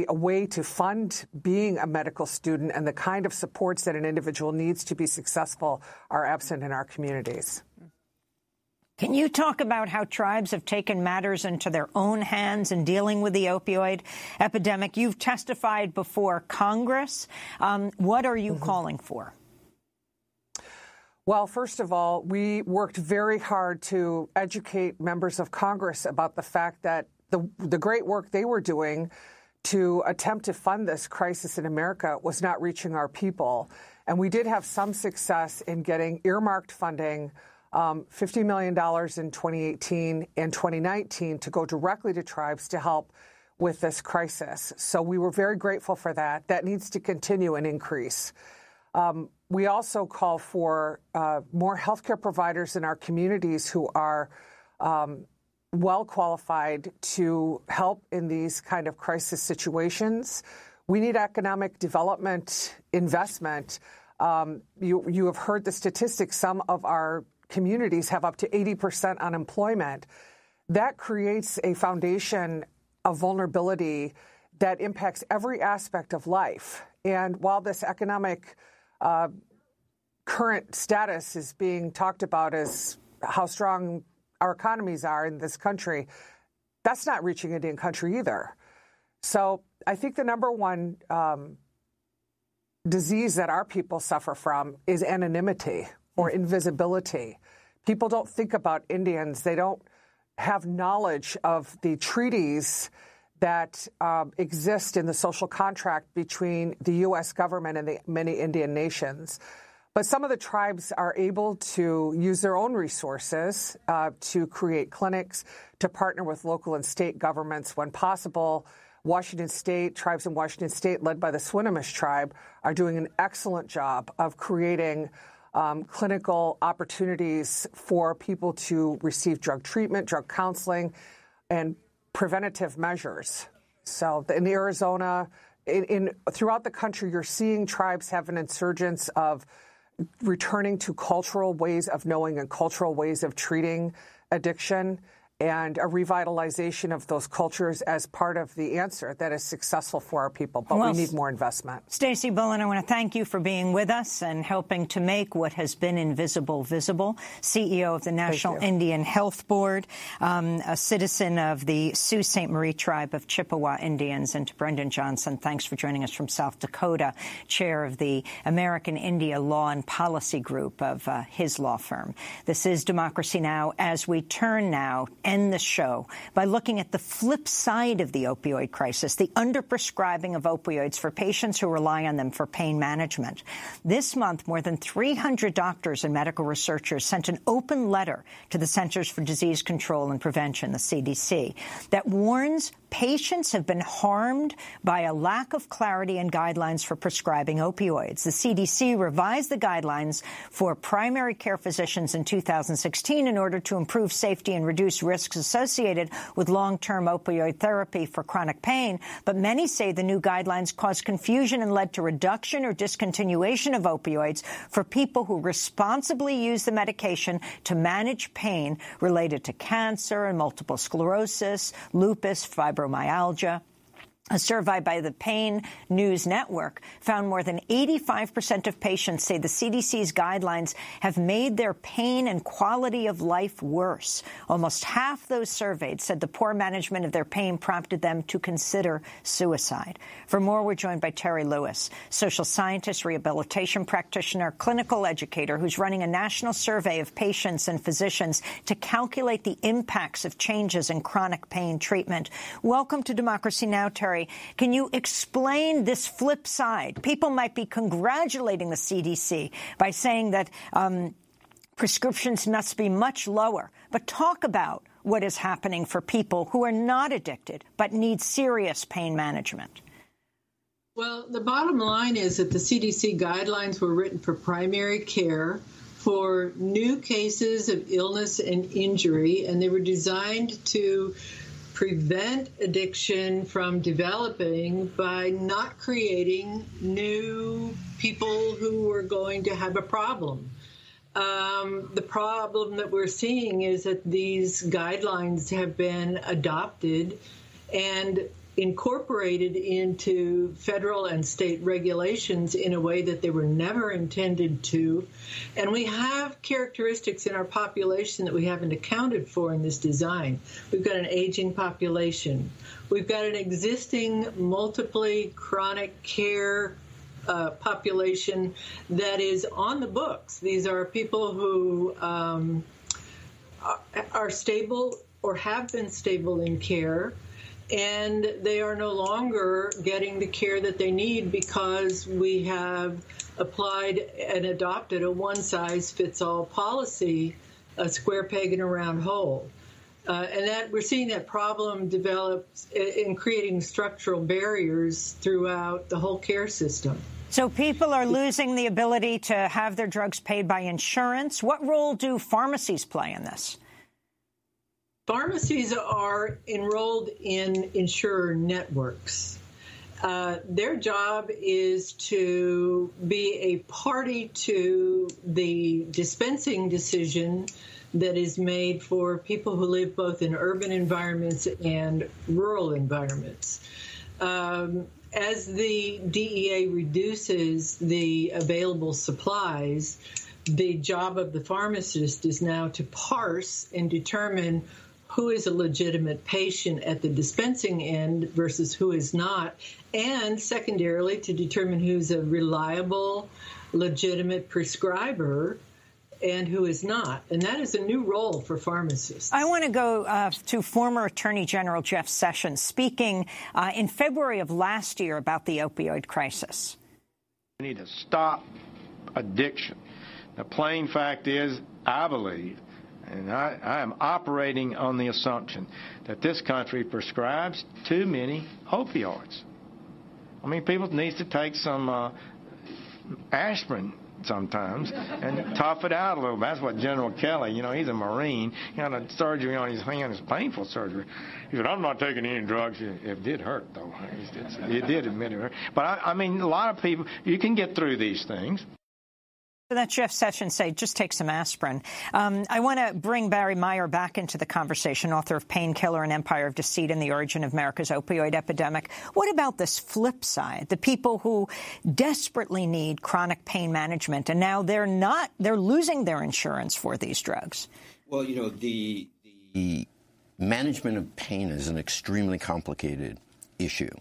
way to fund being a medical student and the kind of supports that an individual needs to be successful are absent in our communities. Can you talk about how tribes have taken matters into their own hands in dealing with the opioid epidemic? You've testified before Congress. What are you calling for? Well, first of all, we worked very hard to educate members of Congress about the fact that the great work they were doing to attempt to fund this crisis in America was not reaching our people. And we did have some success in getting earmarked funding, $50 million in 2018 and 2019 to go directly to tribes to help with this crisis. So we were very grateful for that. That needs to continue and increase. We also call for more healthcare providers in our communities who are well qualified to help in these kind of crisis situations. We need economic development investment. You have heard the statistics. Some of our communities have up to 80% unemployment. That creates a foundation of vulnerability that impacts every aspect of life. And while this economic current status is being talked about as how strong our economies are in this country, that's not reaching Indian country either. So I think the number one disease that our people suffer from is anonymity or invisibility. People don't think about Indians. They don't have knowledge of the treaties that exist in the social contract between the U.S. government and the many Indian nations. But some of the tribes are able to use their own resources to create clinics, to partner with local and state governments when possible. Washington State, tribes in Washington State, led by the Swinomish tribe, are doing an excellent job of creating clinical opportunities for people to receive drug treatment, drug counseling, and preventative measures. So in Arizona, throughout the country, you're seeing tribes have an insurgence of returning to cultural ways of knowing and cultural ways of treating addiction, and a revitalization of those cultures as part of the answer that is successful for our people. But we need more investment. Stacey Bullen, I want to thank you for being with us and helping to make what has been invisible visible. CEO of the National Indian Health Board, a citizen of the Sault Ste. Marie tribe of Chippewa Indians. And to Brendan Johnson, thanks for joining us from South Dakota, chair of the American India Law and Policy Group of his law firm. This is Democracy Now! As we turn now, end the show by looking at the flip side of the opioid crisis, the underprescribing of opioids for patients who rely on them for pain management. This month, more than 300 doctors and medical researchers sent an open letter to the Centers for Disease Control and Prevention, the CDC, that warns patients have been harmed by a lack of clarity and guidelines for prescribing opioids. The CDC revised the guidelines for primary care physicians in 2016 in order to improve safety and reduce risks associated with long-term opioid therapy for chronic pain. But many say the new guidelines caused confusion and led to reduction or discontinuation of opioids for people who responsibly use the medication to manage pain related to cancer and multiple sclerosis, lupus, fibromyalgia. A survey by the Pain News Network found more than 85% of patients say the CDC's guidelines have made their pain and quality of life worse. Almost half those surveyed said the poor management of their pain prompted them to consider suicide. For more, we're joined by Terry Lewis, social scientist, rehabilitation practitioner, clinical educator, who's running a national survey of patients and physicians to calculate the impacts of changes in chronic pain treatment. Welcome to Democracy Now!, Terry. Can you explain this flip side? People might be congratulating the CDC by saying that prescriptions must be much lower. But talk about what is happening for people who are not addicted but need serious pain management. Well, the bottom line is that the CDC guidelines were written for primary care for new cases of illness and injury, and they were designed to prevent addiction from developing by not creating new people who are going to have a problem. The problem that we're seeing is that these guidelines have been adopted and incorporated into federal and state regulations in a way that they were never intended to. And we have characteristics in our population that we haven't accounted for in this design. We've got an aging population. We've got an existing multiply chronic care population that is on the books. These are people who are stable or have been stable in care, and they are no longer getting the care that they need because we have applied and adopted a one-size-fits-all policy, a square peg in a round hole. And that we're seeing that problem develop in creating structural barriers throughout the whole care system. So people are losing the ability to have their drugs paid by insurance. What role do pharmacies play in this? Pharmacies are enrolled in insurer networks. Their job is to be a party to the dispensing decision that is made for people who live both in urban environments and rural environments. As the DEA reduces the available supplies, the job of the pharmacist is now to parse and determine who is a legitimate patient at the dispensing end versus who is not, and secondarily to determine who's a reliable, legitimate prescriber and who is not. And that is a new role for pharmacists. I want to go to former Attorney General Jeff Sessions speaking in February of last year about the opioid crisis. We need to stop addiction. The plain fact is, I believe, and I am operating on the assumption that this country prescribes too many opioids. I mean, people need to take some aspirin sometimes and tough it out a little bit. That's what General Kelly, he's a Marine. He had a surgery on his hand. It's painful surgery. He said, I'm not taking any drugs. It did hurt, though. It did admit it hurt. But, I mean, a lot of people, you can get through these things. That Jeff Sessions say, just take some aspirin. I want to bring Barry Meyer back into the conversation, author of Painkiller, An Empire of Deceit and the Origin of America's Opioid Epidemic. What about this flip side, the people who desperately need chronic pain management, and now they're losing their insurance for these drugs? Well, the management of pain is an extremely complicated issue.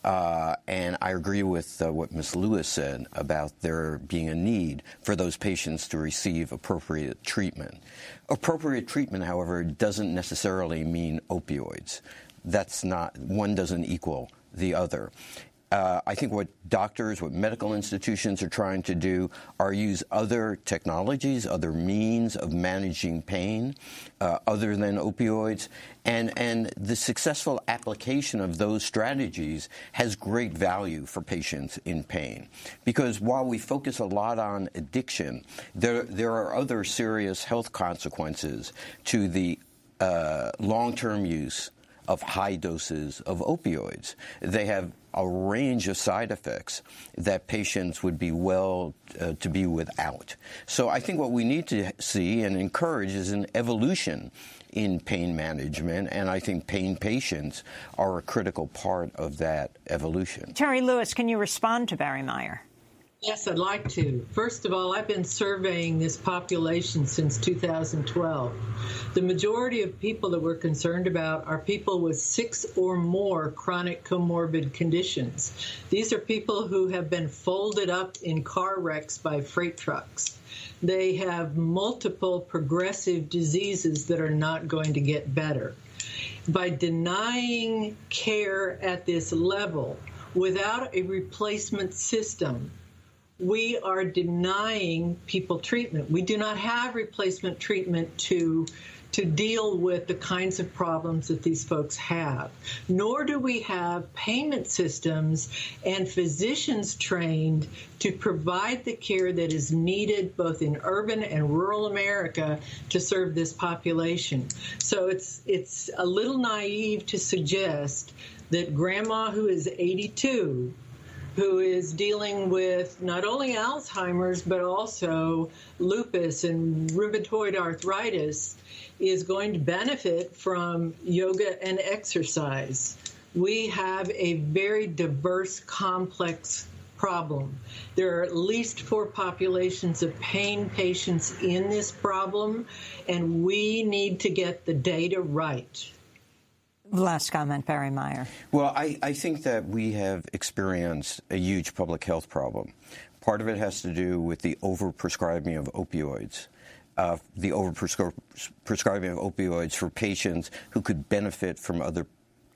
And I agree with what Ms. Lewis said about there being a need for those patients to receive appropriate treatment. Appropriate treatment, however, doesn't necessarily mean opioids. One doesn't equal the other. I think what medical institutions are trying to do are use other technologies, other means of managing pain other than opioids. And the successful application of those strategies has great value for patients in pain. Because while we focus a lot on addiction, there are other serious health consequences to the long-term use of high doses of opioids. They have a range of side effects that patients would be to be without. So I think what we need to see and encourage is an evolution in pain management, and I think pain patients are a critical part of that evolution. Terry Lewis, can you respond to Barry Meyer? Yes, I'd like to. First of all, I've been surveying this population since 2012. The majority of people that we're concerned about are people with 6 or more chronic comorbid conditions. These are people who have been folded up in car wrecks by freight trucks. They have multiple progressive diseases that are not going to get better. By denying care at this level without a replacement system, we are denying people treatment. We do not have replacement treatment to deal with the kinds of problems that these folks have, nor do we have payment systems and physicians trained to provide the care that is needed both in urban and rural America to serve this population. So it's a little naive to suggest that grandma who is 82, who is dealing with not only Alzheimer's but also lupus and rheumatoid arthritis, is going to benefit from yoga and exercise. We have a very diverse, complex problem. There are at least 4 populations of pain patients in this problem, and we need to get the data right. Last comment, Barry Meyer. Well, I think that we have experienced a huge public health problem. Part of it has to do with the overprescribing of opioids. The overprescribing of opioids for patients who could benefit from other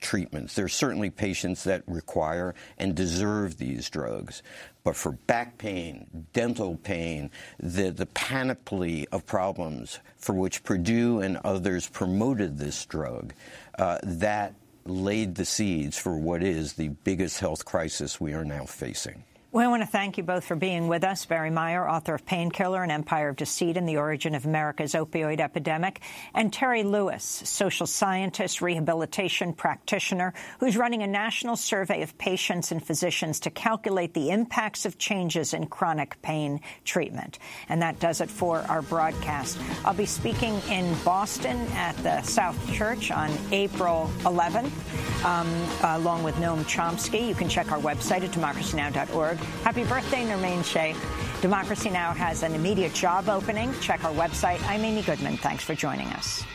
treatments. There are certainly patients that require and deserve these drugs. But for back pain, dental pain, the panoply of problems for which Purdue and others promoted this drug, that laid the seeds for what is the biggest health crisis we are now facing. Well, I want to thank you both for being with us. Barry Meyer, author of Painkiller, An Empire of Deceit and the Origin of America's Opioid Epidemic, and Terry Lewis, social scientist, rehabilitation practitioner, who's running a national survey of patients and physicians to calculate the impacts of changes in chronic pain treatment. And that does it for our broadcast. I'll be speaking in Boston at the South Church on April 11th, along with Noam Chomsky. You can check our website at democracynow.org. Happy birthday, Nermain Sheikh. Democracy Now! Has an immediate job opening. Check our website. I'm Amy Goodman. Thanks for joining us.